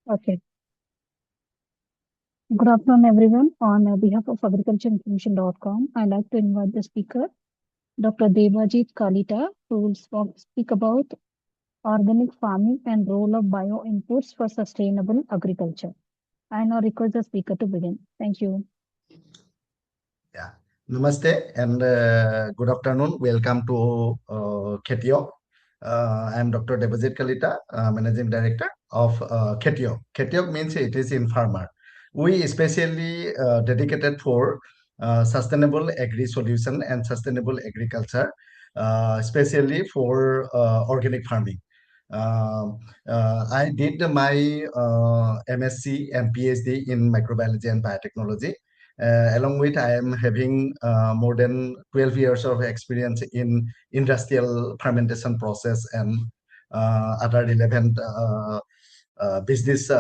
Okay. Good afternoon, everyone. On behalf of agricultureinformation.com, I'd like to invite the speaker, Dr. Debajit Kalita, who will speak about organic farming and role of bioinputs for sustainable agriculture. I now request the speaker to begin. Thank you. Yeah. Namaste and good afternoon. Welcome to Khetio. I'm Dr. Debajit Kalita, Managing Director of Khetio. Khetio means it is in farmer. We especially dedicated for sustainable agri solution and sustainable agriculture, especially for organic farming. Um I did my MSc and PhD in microbiology and biotechnology. Along with, I am having more than 12 years of experience in industrial fermentation process and other relevant business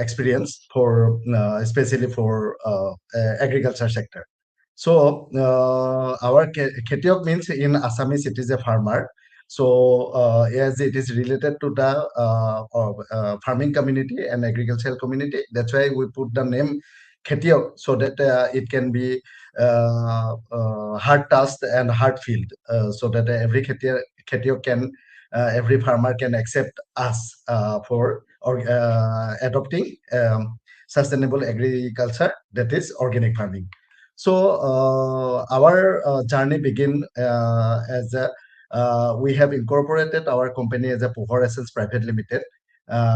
experience for especially for agriculture sector. So our Khetiok means in Assamese it is a farmer. So as it is related to the farming community and agricultural community, that's why we put the name Khetiok so that it can be hard tasked and hard field, so that every Khetiok can every farmer can accept us for or adopting sustainable agriculture, that is organic farming. So our journey begin as a we have incorporated our company as a Poohar Private Limited,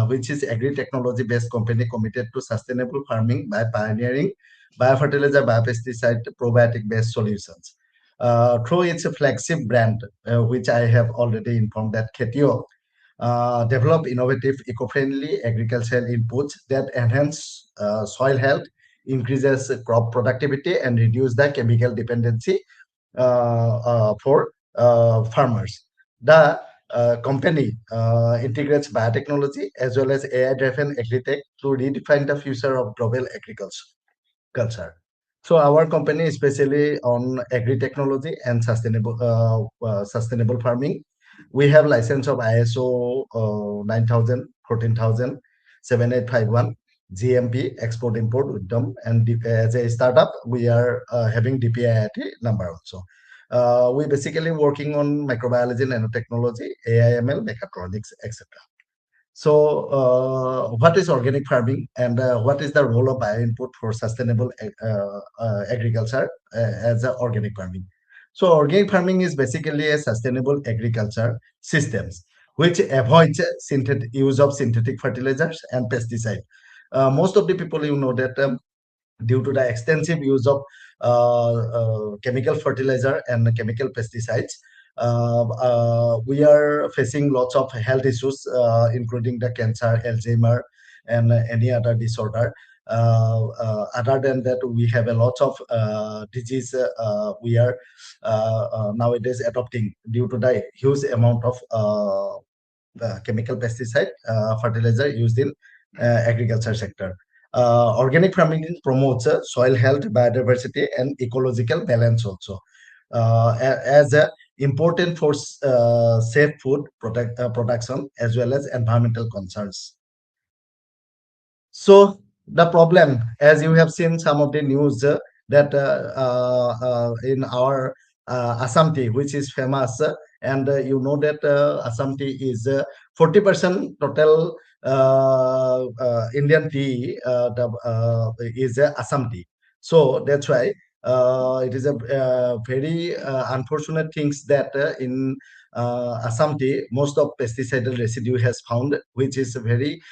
which is agri-technology based company committed to sustainable farming by pioneering biofertilizer, biopesticide, probiotic based solutions. Through its flagship brand, which I have already informed that Ketio, develop innovative eco-friendly agricultural inputs that enhance soil health, increases crop productivity, and reduce the chemical dependency for farmers. The company integrates biotechnology as well as AI-driven agri-tech to redefine the future of global agriculture. So our company is especially on agri-technology and sustainable farming. We have license of ISO 9000, 14000, 7851, GMP, export import with them, and as a startup, we are having DPIIT number also. We basically working on microbiology, nanotechnology, AIML, mechatronics, etc. So, what is organic farming and what is the role of bioinput for sustainable agriculture as a organic farming? So, organic farming is basically a sustainable agriculture systems which avoids use of synthetic fertilizers and pesticide. Most of the people, you know that due to the extensive use of chemical fertilizer and chemical pesticides, we are facing lots of health issues, including the cancer, Alzheimer, and any other disorder. Other than that, we have a lot of disease we are nowadays adopting due to the huge amount of chemical pesticide fertilizer used in agriculture sector. Organic farming promotes soil health, biodiversity, and ecological balance also, as important for safe food production as well as environmental concerns. So the problem, as you have seen some of the news that in our Assam tea, which is famous, and you know that Assam tea is 40% total Indian tea is Assam tea. So that's why it is a very unfortunate things that in Assam tea, most of pesticidal residue has found, which is very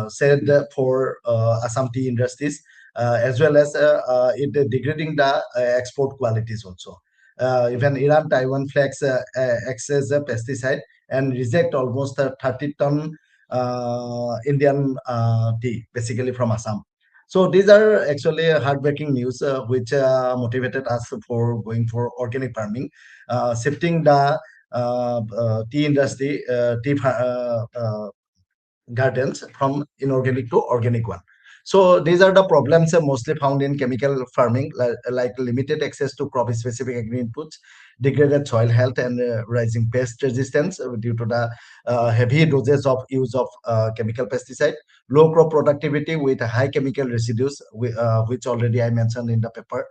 said for Assam tea industries, as well as it degrading the export qualities also. Even Iran, Taiwan flags excess pesticide and reject almost 30 ton Indian tea, basically from Assam. So these are actually heartbreaking news, which motivated us for going for organic farming, shifting the tea industry, tea gardens from inorganic to organic one. So these are the problems mostly found in chemical farming, like limited access to crop-specific agri inputs, degraded soil health, and rising pest resistance due to the heavy doses of use of chemical pesticide, low crop productivity with high chemical residues, which already I mentioned in the paper,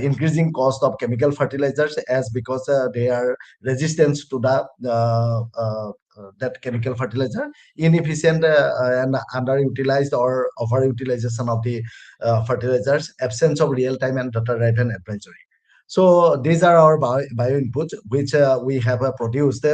increasing cost of chemical fertilizers as because they are resistant to the that chemical fertilizer, inefficient and underutilized or overutilization of the fertilizers, absence of real-time and data-driven advisory. So these are our bio inputs which we have produced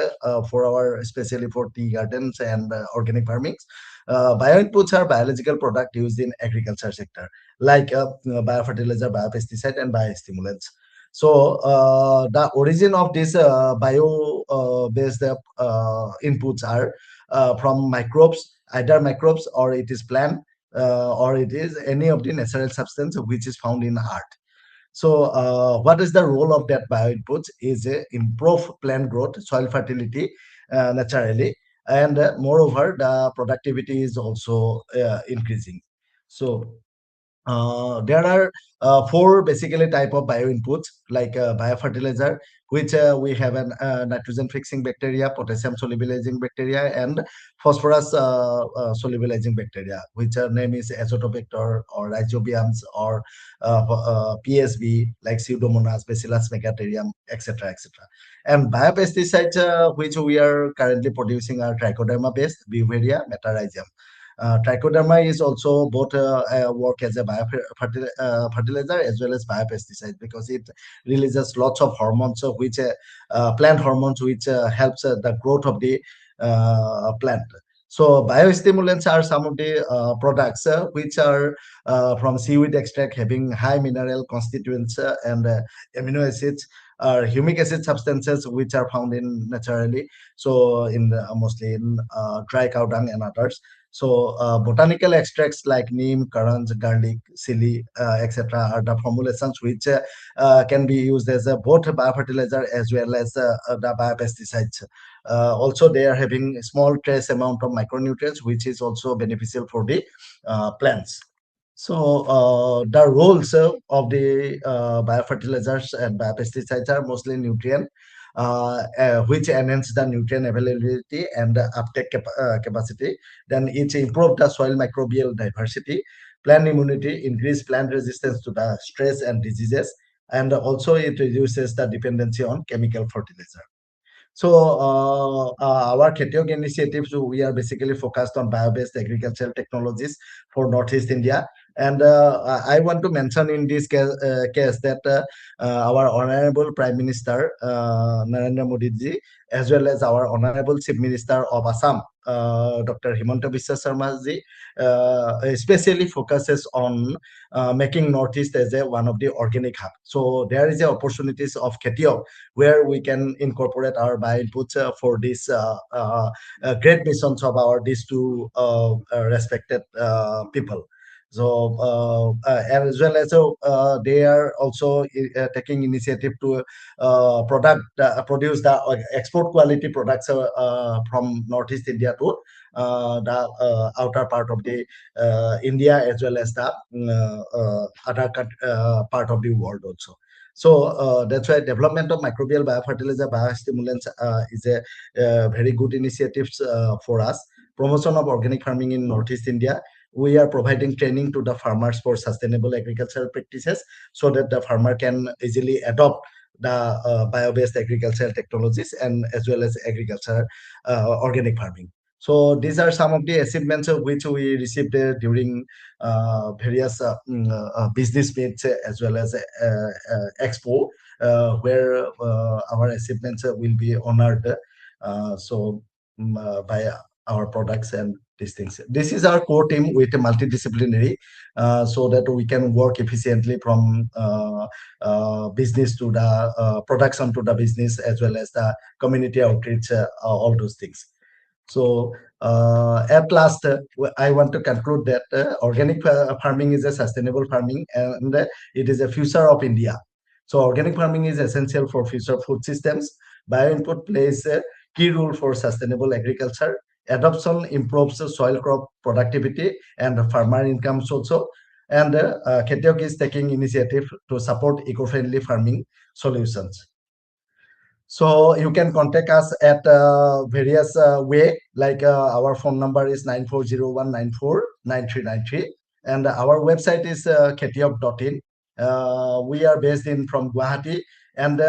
for our, especially for tea gardens and organic farmings. Bio inputs are biological product used in agriculture sector, like biofertilizer, biopesticide, and biostimulants. So the origin of these bio based inputs are from microbes, either microbes or it is plant or it is any of the natural substance which is found in earth. So, what is the role of that bioinputs? Is improve plant growth, soil fertility naturally, and moreover, the productivity is also increasing. So, there are four basically type of bioinputs, like biofertilizer, which we have an nitrogen fixing bacteria, potassium solubilizing bacteria, and phosphorus solubilizing bacteria, which name is azotobacter or rhizobiums or PSB, like Pseudomonas, Bacillus megaterium, etc., etc. And biopesticides, which we are currently producing, are trichoderma based, Beauveria, Metarhizium. Trichoderma is also both work as a fertilizer as well as biopesticide, because it releases lots of hormones, which plant hormones, which helps the growth of the plant. So biostimulants are some of the products which are from seaweed extract, having high mineral constituents and amino acids, or humic acid substances which are found in naturally, so in mostly in dry cow dung and others. So botanical extracts like neem, currants, garlic, chili, etc. are the formulations which can be used as a both biofertilizer as well as the biopesticides. Also, they are having small trace amount of micronutrients, which is also beneficial for the plants. So the roles of the biofertilizers and biopesticides are mostly nutrient, which enhance the nutrient availability and uptake capacity. Then it improve the soil microbial diversity, plant immunity, increase plant resistance to the stress and diseases, and also it reduces the dependency on chemical fertilizer. So our Khetiok initiatives, we are basically focused on bio-based agricultural technologies for Northeast India. And I want to mention in this case that our Honorable Prime Minister Narendra Modi ji, as well as our Honorable Chief Minister of Assam, Dr. Himanta Biswa Sarma ji, especially focuses on making Northeast as one of the organic hub. So there is a opportunities of Khetiok where we can incorporate our bio inputs for these great missions of our these two respected people. So as well as they are also taking initiative to produce the export quality products from Northeast India to the outer part of the India, as well as the other part of the world also. So that's why development of microbial biofertilizer, biostimulants is a very good initiative for us. Promotion of organic farming in Northeast India. We are providing training to the farmers for sustainable agricultural practices, so that the farmer can easily adopt the bio-based agricultural technologies and as well as agriculture organic farming. So these are some of the achievements which we received during various business meets as well as expo, where our achievements will be honored. By our products and these things. This is our core team with a multidisciplinary, so that we can work efficiently from business to the production to the business, as well as the community outreach, all those things. So, at last, I want to conclude that organic farming is a sustainable farming, and it is a future of India. So, organic farming is essential for future food systems. Bioinput plays a key role for sustainable agriculture. Adoption improves the soil crop productivity and farmer incomes also. And Khetiok is taking initiative to support eco-friendly farming solutions. So you can contact us at various way, like our phone number is 9401949393, and our website is khetiok.in. We are based in from Guwahati, and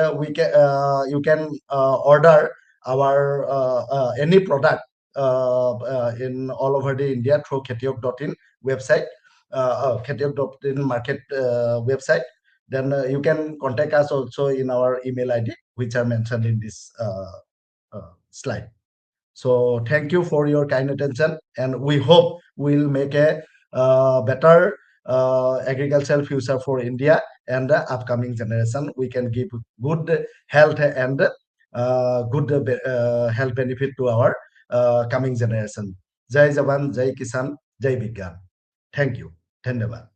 you can order our any product in all over the India through khetiok.in website, khetiok.in market website. Then you can contact us also in our email ID, which are mentioned in this slide. So thank you for your kind attention, and we hope we'll make a better agricultural future for India and the upcoming generation. We can give good health and good health benefit to our coming generation. Jai Jawan, Jai Kisan, Jai Vigyan. Thank you. Dhanyavad.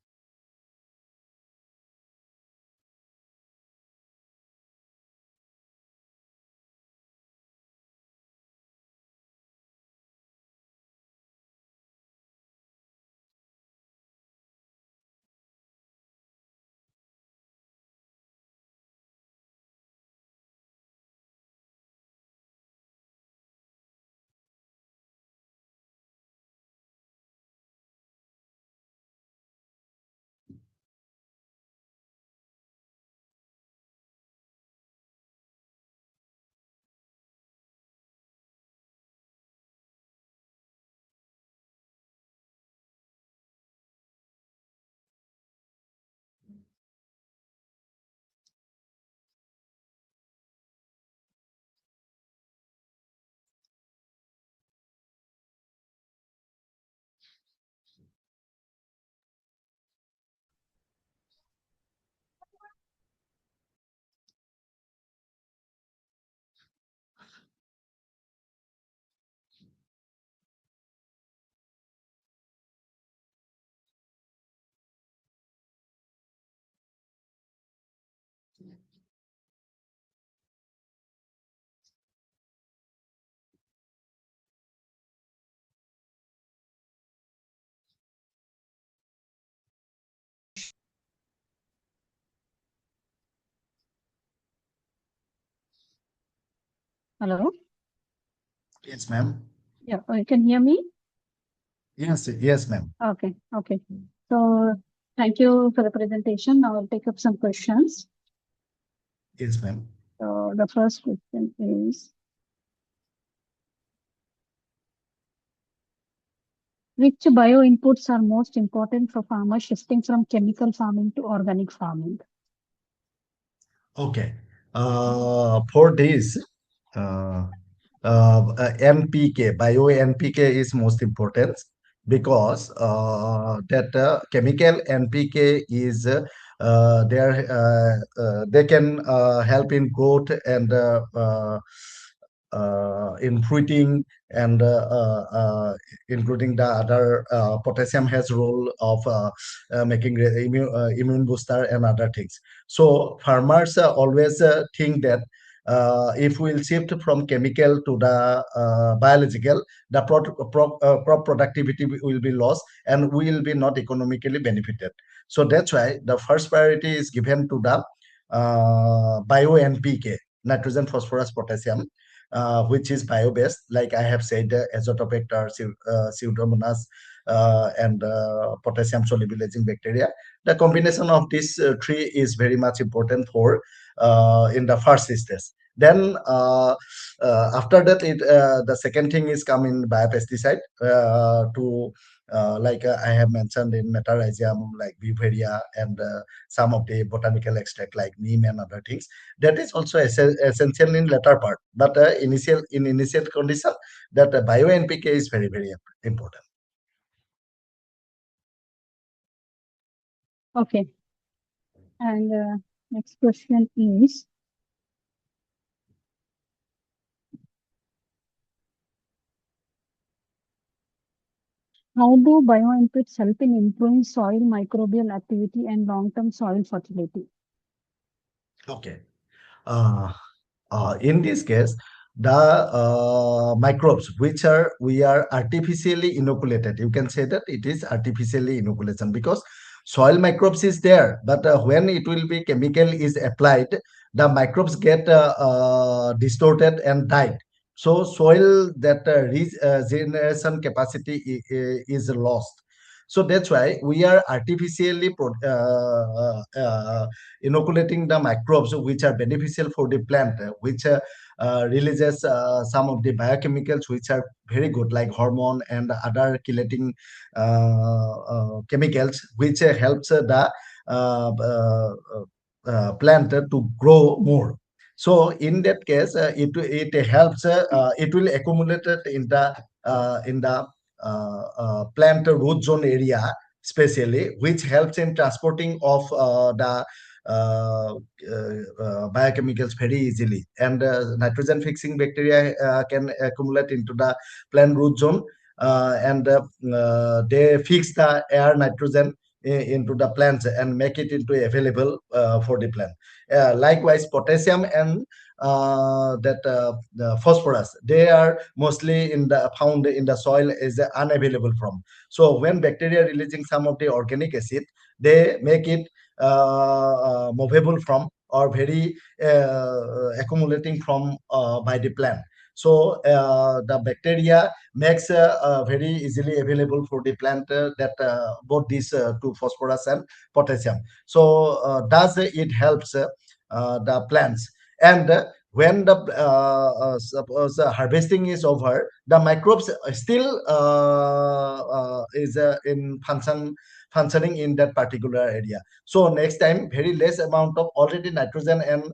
Hello. Yes, ma'am. Yeah, you can hear me? Yes, yes, ma'am. Okay, okay. So thank you for the presentation. Now I'll take up some questions. Yes, ma'am. So the first question is, which bioinputs are most important for farmers shifting from chemical farming to organic farming? Okay. For this, uh, NPK, bio NPK is most important because that chemical NPK is they can help in growth and in fruiting and including the other potassium has role of making immune booster and other things. So farmers always think that if we'll shift from chemical to the biological, the crop productivity will be lost and we will be not economically benefited. So that's why the first priority is given to the bio NPK, nitrogen, phosphorus, potassium, which is bio-based, like I have said, azotobacter, pseudomonas, and potassium solubilizing bacteria. The combination of these three is very much important for in the first stage. Then after that, the second thing is come in biopesticide to like I have mentioned in metarhizium, like Beauveria, and some of the botanical extract like neem and other things. That is also essential in later part, but initial condition, that bio NPK is very important. Okay. And next question is, how do bioinputs help in improving soil microbial activity and long-term soil fertility? Okay. Uh, in this case, the microbes which are we are artificially inoculated. You can say that it is artificially inoculation because soil microbes is there, but when it will be chemical is applied, the microbes get distorted and died. So soil that regeneration capacity is lost. So that's why we are artificially inoculating the microbes which are beneficial for the plant, which releases some of the biochemicals which are very good, like hormone and other chelating chemicals, which helps the plant to grow more. So in that case, it helps. It will accumulate it in the plant root zone area, especially, which helps in transporting of the biochemicals very easily, and nitrogen fixing bacteria can accumulate into the plant root zone, and they fix the air nitrogen into the plants and make it into available for the plant. Likewise, potassium and the phosphorus, they are mostly in the found in the soil is unavailable from. So when bacteria releasing some of the organic acid, they make it movable from, or very accumulating from by the plant. So the bacteria makes very easily available for the plant, that both these two, phosphorus and potassium. So does it helps the plants. And when the suppose harvesting is over, the microbes still is in functioning in that particular area. So next time, very less amount of already nitrogen and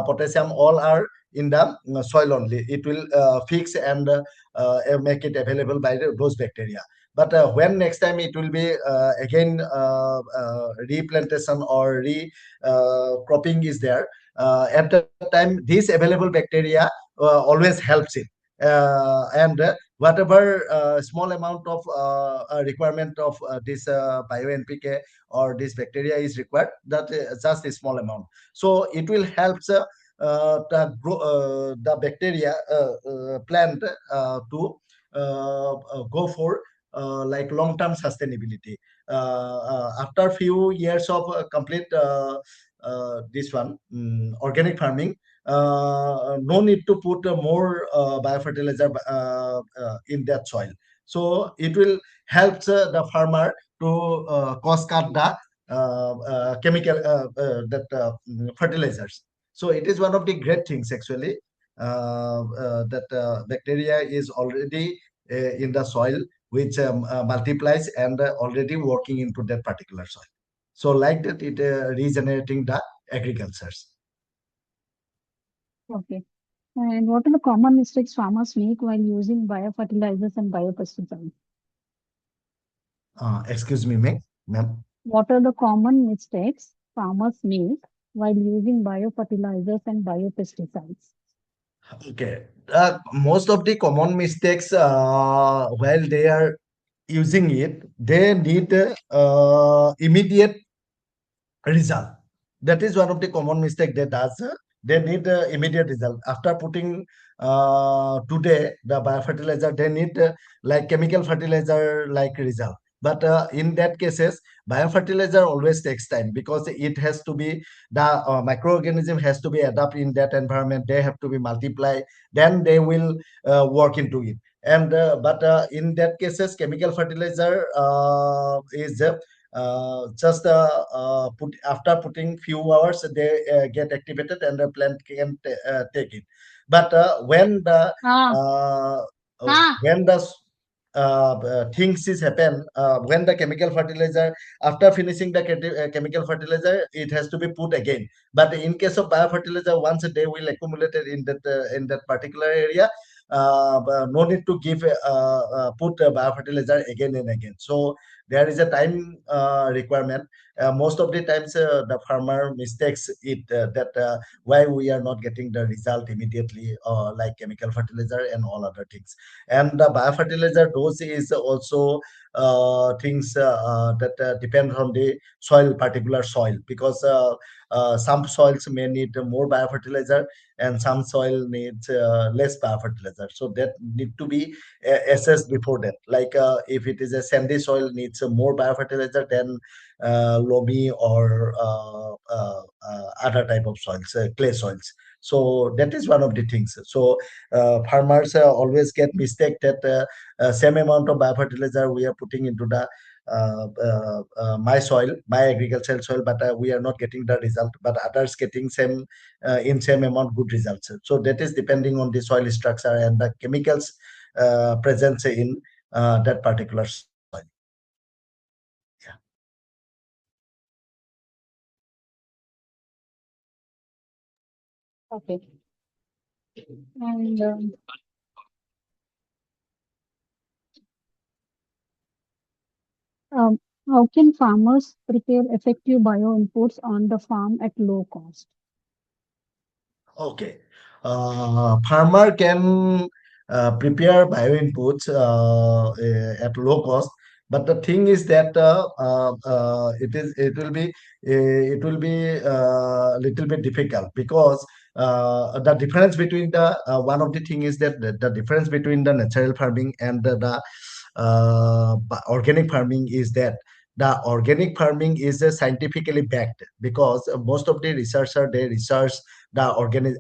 potassium all are in the soil only. It will fix and make it available by those bacteria. But when next time it will be again replantation or re cropping is there, at that time this available bacteria always helps it. And whatever small amount of requirement of this bio NPK or this bacteria is required, that just a small amount. So it will help the bacteria plant to go for like long-term sustainability. After few years of complete this one organic farming, no need to put more biofertilizer in that soil. So it will help the farmer to cost cut the chemical that fertilizers. So it is one of the great things actually, that bacteria is already in the soil, which multiplies and already working into that particular soil. So like that, it regenerating the agricultures. Okay. And what are the common mistakes farmers make while using biofertilizers and biopesticides? Excuse me, ma'am. What are the common mistakes farmers make while using biofertilizers and biopesticides? Okay. Most of the common mistakes while they are using it, they need immediate result. That is one of the common mistake they does. They need immediate result after putting today the biofertilizer. They need like chemical fertilizer like result. But in that cases, biofertilizer always takes time because it has to be the microorganism has to be adapt in that environment. They have to be multiply. Then they will work into it. And but in that cases, chemical fertilizer is just put after putting few hours, they get activated and the plant can take it. But Ah, uh, ah. when the things is happen, when the chemical fertilizer, after finishing the chemical fertilizer, it has to be put again. But in case of biofertilizer, once they will accumulate it in that particular area, no need to give put biofertilizer again and again. So there is a time requirement. Most of the times the farmer mistakes it that why we are not getting the result immediately, like chemical fertilizer and all other things. And the biofertilizer dose is also things that depend on the soil, particular soil, because some soils may need more biofertilizer and some soil needs less biofertilizer. So that need to be assessed before that. Like if it is a sandy soil, needs more biofertilizer than loamy or other type of soils, clay soils. So that is one of the things. So farmers always get mistake that same amount of biofertilizer we are putting into the my soil, my agricultural soil, but we are not getting the result, but others getting same in same amount good results. So that is depending on the soil structure and the chemicals presence in that particular soil. Yeah. Okay. And um, how can farmers prepare effective bioinputs on the farm at low cost? Okay. Farmer can prepare bioinputs at low cost, but the thing is that it will be a little bit difficult, because the difference between the one of the thing is that the difference between the natural farming and the organic farming is that the organic farming is scientifically backed, because most of the researchers, they research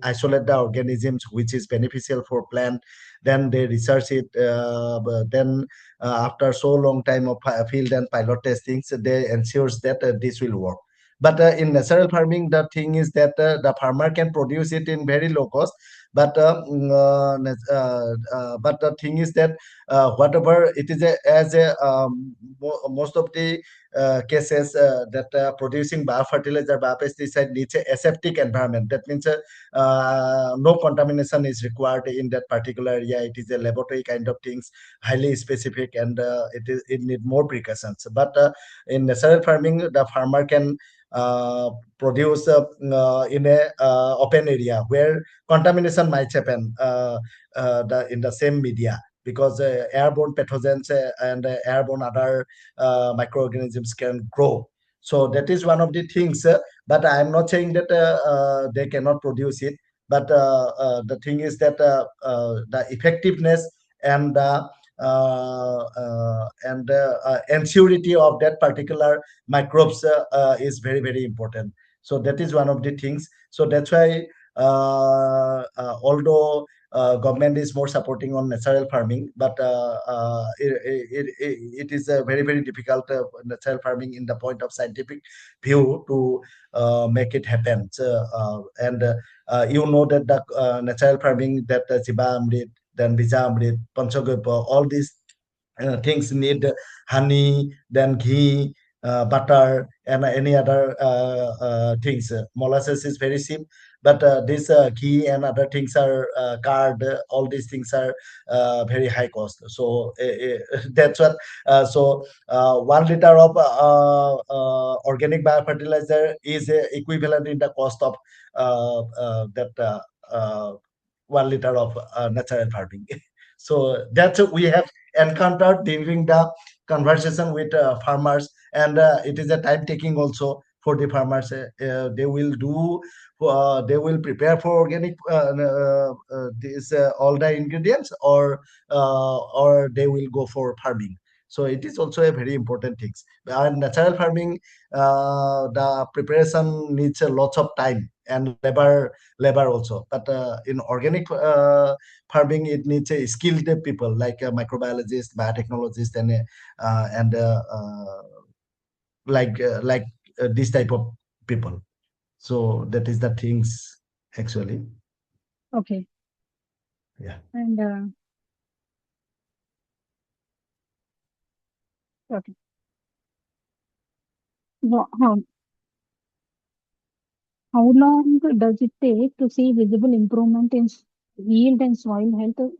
isolate the organisms which is beneficial for plant, then they research it, but then after so long time of field and pilot testings, they ensures that this will work. But in natural farming, the thing is that the farmer can produce it in very low cost, but but the thing is that whatever it is as a most of the cases that producing biofertilizer, biopesticide needs a aseptic environment. That means no contamination is required in that particular area. It is a laboratory kind of things, highly specific, and it need more precautions. But in natural farming, the farmer can produce in a open area where contamination might happen in the same media, because airborne pathogens and airborne other microorganisms can grow. So that is one of the things. But I am not saying that they cannot produce it. But the thing is that the effectiveness and the ensurity of that particular microbes is very very important. So that is one of the things. So that's why although government is more supporting on natural farming, but it is a very very difficult natural farming in the point of scientific view to make it happen. So, and you know that the natural farming, that Jiba Amrit, then Bija Amrit, Panchagapa, all these things need honey, then ghee, butter, and any other things. Molasses is very cheap, but this ghee and other things are card. All these things are very high cost. So that's what. So 1 liter of organic biofertilizer is equivalent in the cost of that 1 liter of natural farming. So that's what we have encountered during the conversation with farmers, and it is a time taking also for the farmers. They will prepare for organic this all the ingredients, or they will go for farming. So it is also a very important thing. And natural farming, the preparation needs a lot of time and labor also. But in organic farming, it needs a skilled people like a microbiologist, biotechnologist, and like this type of people. So that is the things actually. Okay. Yeah. And okay. How long does it take to see visible improvement in yield and soil health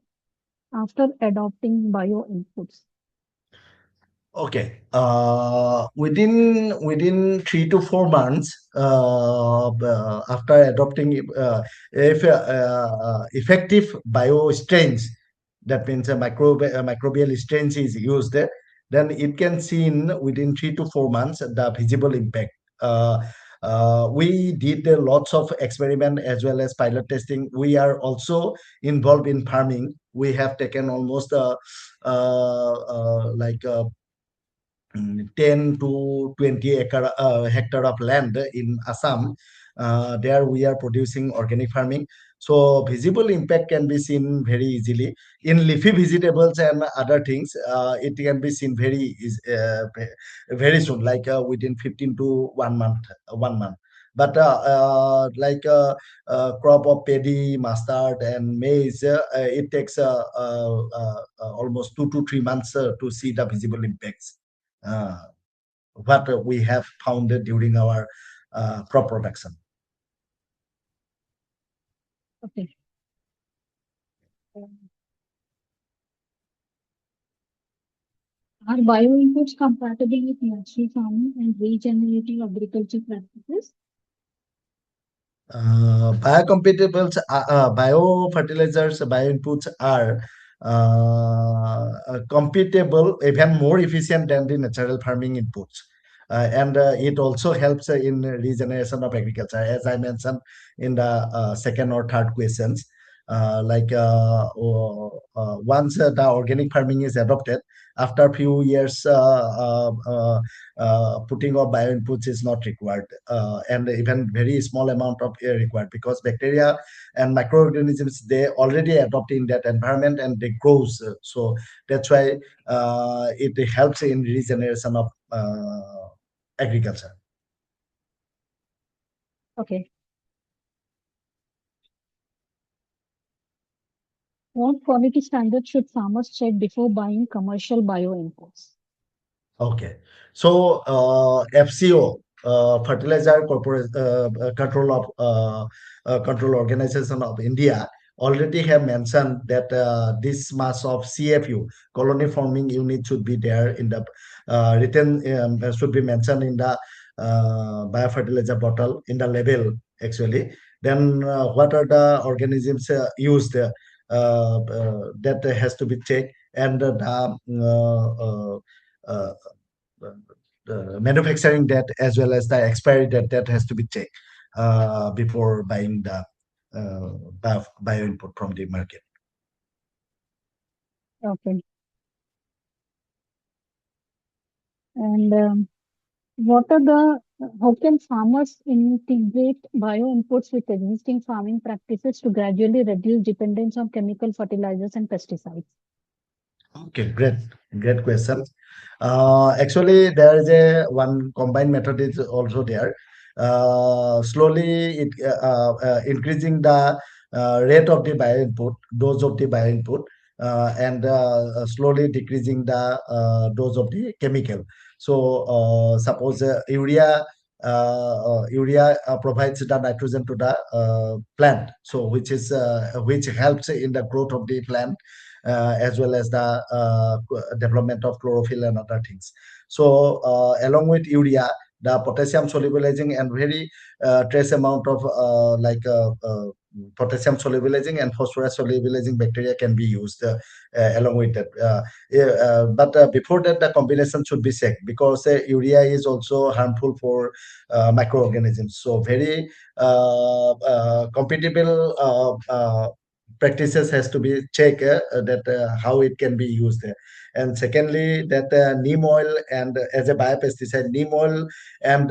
after adopting bio inputs? Okay. Within 3 to 4 months after adopting, if effective bio strains, that means a microbial strains is used, then it can seen within 3 to 4 months the visible impact. We did lots of experiment as well as pilot testing. We are also involved in farming. We have taken almost like 10 to 20 hectare of land in Assam. There we are producing organic farming. So visible impact can be seen very easily. In leafy vegetables and other things, it can be seen very soon, like within 15 to 1 month. 1 month. But crop of paddy, mustard, and maize, it takes almost 2 to 3 months to see the visible impacts. Uh, what we have found during our crop production. Okay. Um, Are bioinputs compatible with natural farming and regenerative agriculture practices? Biofertilizers, bioinputs are compatible, even more efficient than the natural farming inputs. And it also helps in regeneration of agriculture, as I mentioned in the second or third questions. Once the organic farming is adopted, after a few years, putting of bioinputs is not required, and even very small amount of air required, because bacteria and microorganisms, they already adopt in that environment and they grows. So that's why it helps in regeneration of agriculture. Okay. What quality standards should farmers check before buying commercial bioinputs? Okay. So FCO, Fertilizer Control of Control Organization of India, already have mentioned that this mass of CFU, colony forming unit, should be there in the written, should be mentioned in the biofertilizer bottle in the label actually. Then what are the organisms used, that has to be checked, and the uh, manufacturing date as well as the expiry date, that has to be checked before buying the bio input from the market. Okay. And how can farmers integrate bioinputs with existing farming practices to gradually reduce dependence on chemical fertilizers and pesticides? Okay, great question. Actually, there is a one combined method is also there. Slowly, it increasing the rate of the bio input, dose of the bio input, and slowly decreasing the dose of the chemical. So, suppose urea provides the nitrogen to the plant, so which helps in the growth of the plant, as well as the development of chlorophyll and other things. So along with urea, the potassium solubilizing and very trace amount of potassium solubilizing and phosphorus solubilizing bacteria can be used along with that. But before that, the combination should be checked, because urea is also harmful for microorganisms. So very compatible practices has to be checked, that how it can be used. And secondly, that neem oil, and as a biopesticide, neem oil and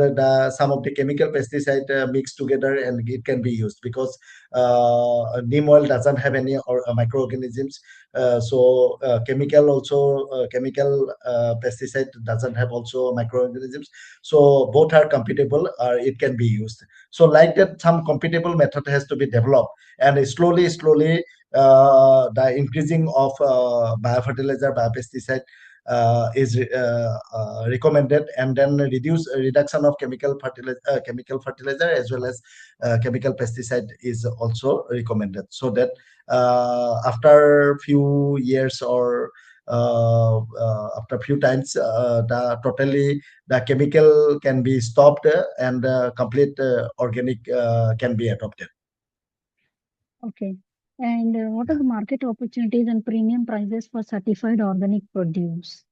some of the chemical pesticide mixed together, and it can be used, because neem oil doesn't have any microorganisms. Chemical pesticide doesn't have also microorganisms. So both are compatible, or it can be used. So like that, some compatible method has to be developed, and slowly the increasing of biofertilizer, biopesticide is recommended, and then reduction of chemical fertilizer as well as chemical pesticide is also recommended, so that after few years or after few times, the chemical can be stopped, and complete organic can be adopted. Okay. And what are the market opportunities and premium prices for certified organic produce?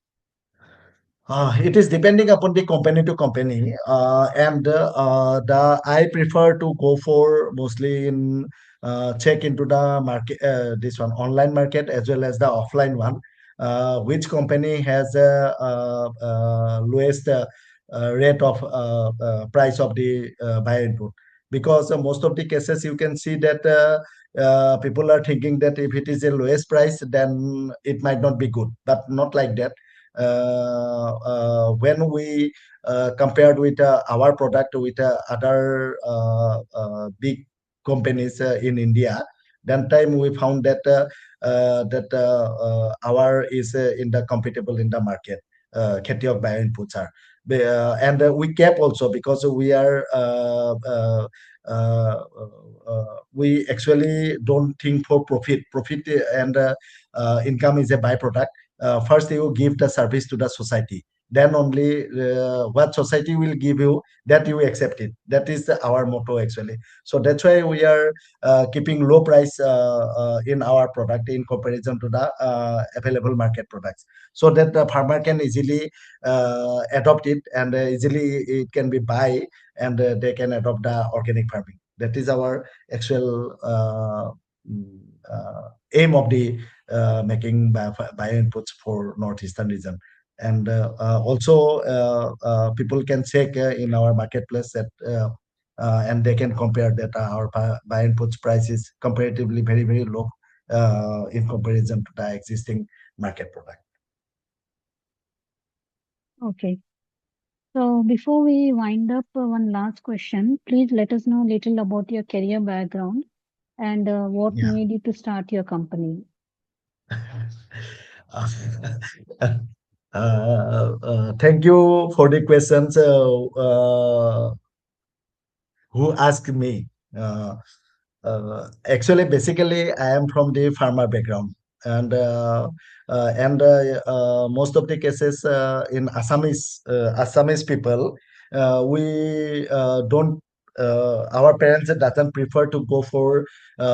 It is depending upon the company to company, and the I prefer to go for mostly in check into the market, this one online market as well as the offline one. Which company has a lowest rate of price of the buy input? Because most of the cases you can see that people are thinking that if it is the lowest price, then it might not be good, but not like that. When we compared with our product with other big companies in India, then time we found that our is in the compatible in the market. Kheti of bioinputs are. And we kept also because we actually don't think for profit. Profit and income is a byproduct. First you give the service to the society, then only what society will give you, that you accept it. That is our motto actually. So that's why we are keeping low price in our product in comparison to the available market products, so that the farmer can easily adopt it, and easily it can be buy, and they can adopt the organic farming. That is our actual mm, aim of the making bio inputs for northeastern region. And also people can check in our marketplace that and they can compare that our bio inputs price is comparatively very very low in comparison to the existing market product. Okay. So before we wind up, one last question. Please let us know a little about your career background and what Yeah. made you to start your company. Thank you for the questions. Who asked me? Uh, Actually, basically, I am from the farmer background, and most of the cases in Assamese people, we don't. Our parents doesn't prefer to go for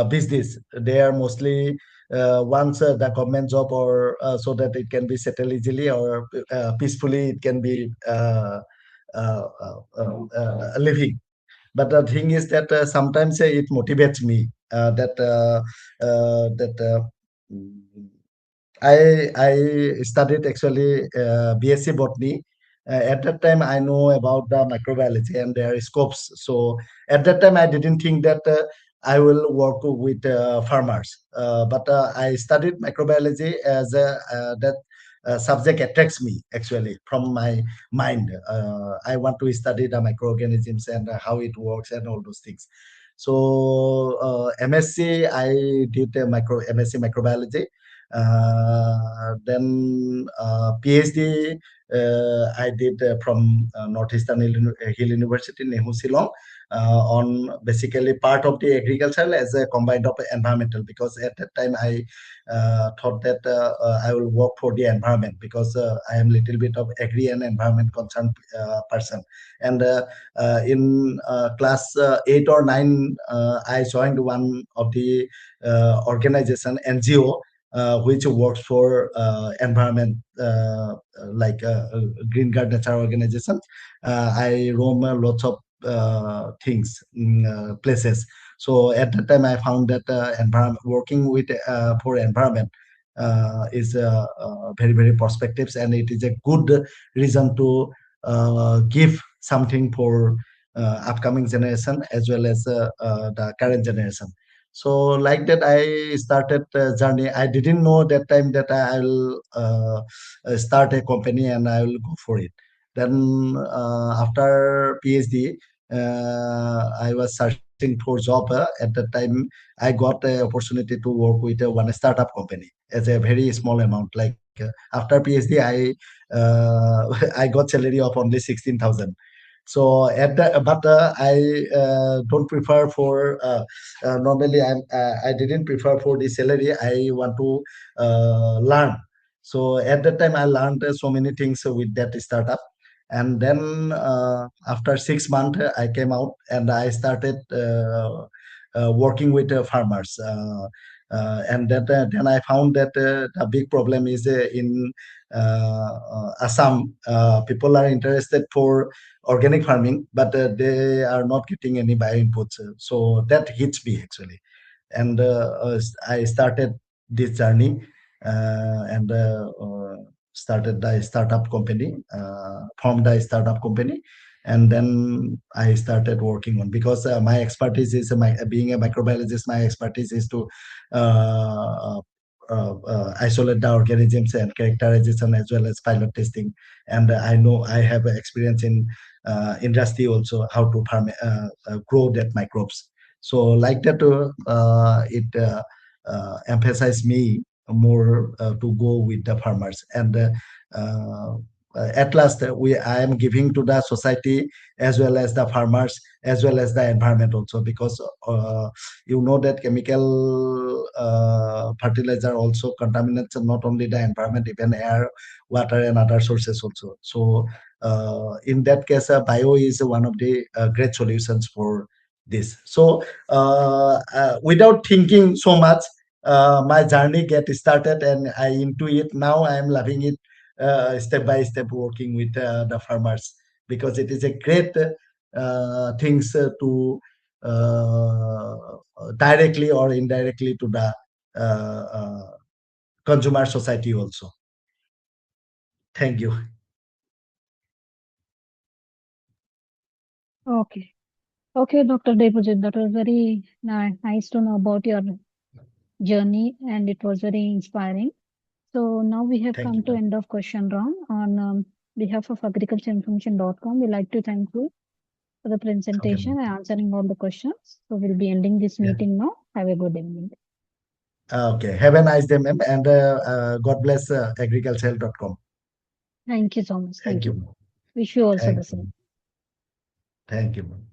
business. They are mostly once the government job, or so that it can be settled easily or peacefully. It can be living. But the thing is that sometimes it motivates me that mm, I studied actually BSc botany. At that time, I know about the microbiology and their scopes. So at that time, I didn't think that I will work with farmers. But I studied microbiology as that subject attracts me actually from my mind. I want to study the microorganisms and how it works and all those things. So MSc, I did a MSc microbiology. Then PhD I did from Northeastern Hill University, Nehu Shillong, on basically part of the agricultural as a combined of environmental, because at that time I thought that I will work for the environment, because I am little bit of agri and environment concerned person. And in class 8 or 9, I joined one of the organization NGO which works for environment, like Green Guard Nature Organization. I roam lots of things, places. So at that time, I found that environment working with for environment is very very perspectives, and it is a good reason to give something for upcoming generation as well as the current generation. So like that, I started journey. I didn't know that time that I'll start a company and I will go for it. Then after PhD, I was searching for job. At that time, I got the opportunity to work with one startup company as a very small amount. Like after PhD, I got salary of only 16,000. So at the, but I don't prefer for normally I didn't prefer for the salary. I want to learn. So at that time, I learned so many things with that startup. And then after 6 months, I came out and I started working with farmers. And then I found that the big problem is in Assam, people are interested for organic farming, but they are not getting any bioinputs. So that hits me actually, and I started this journey and started the startup company, formed a startup company, and then I started working on, because my expertise is being a microbiologist. My expertise is to uh, isolate the organisms and characterization as well as pilot testing, and I know I have experience in industry also, how to grow that microbes. So like that, it emphasized me more to go with the farmers. And uh, at last, we I am giving to the society as well as the farmers as well as the environment also, because you know that chemical fertilizer also contaminates not only the environment, even air, water, and other sources also. So in that case, bio is one of the great solutions for this. So without thinking so much, my journey get started, and I into it. Now I am loving it, step by step, working with the farmers, because it is a great things to uh, directly or indirectly to the consumer society also. Thank you. Okay. Okay, Dr. Debajit, that was very nice to know about your journey, and it was very inspiring. So now we have Thank you, come to ma'am. end of question round. On behalf of agricultureinformation.com, we like to thank you for the Okay, ma'am. presentation and answering all the questions. So we'll be ending this Yeah. meeting now. Have a good evening. Okay. Have a nice day, ma'am, and God bless agricultural.com. Thank you so much. Thank Thank you, you. ma'am. Wish you also the Thank same. you. Thank you, ma'am.